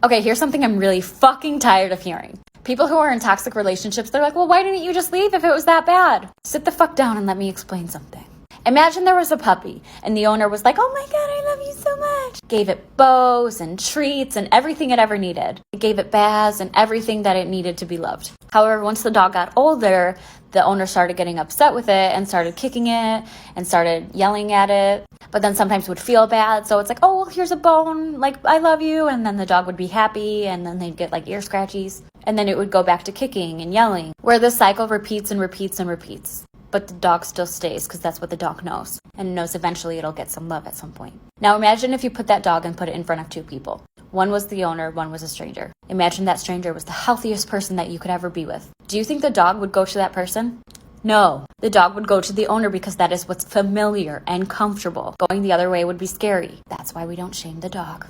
Okay, here's something I'm really fucking tired of hearing. People who are in toxic relationships, they're like, well, why didn't you just leave if it was that bad? Sit the fuck down and let me explain something. Imagine there was a puppy and the owner was like, oh my God, I love you so much. Gave it bows and treats and everything it ever needed. It gave it baths and everything that it needed to be loved. However, once the dog got older, the owner started getting upset with it and started kicking it and started yelling at it. But then sometimes would feel bad. So it's like, oh, well, here's a bone. Like, I love you. And then the dog would be happy. And then they'd get like ear scratchies. And then it would go back to kicking and yelling, where the cycle repeats and repeats and repeats. But the dog still stays because that's what the dog knows, and knows eventually it'll get some love at some point. Now imagine if you put that dog and put it in front of two people. One was the owner, one was a stranger. Imagine that stranger was the healthiest person that you could ever be with. Do you think the dog would go to that person? No, the dog would go to the owner because that is what's familiar and comfortable. Going the other way would be scary. That's why we don't shame the dog.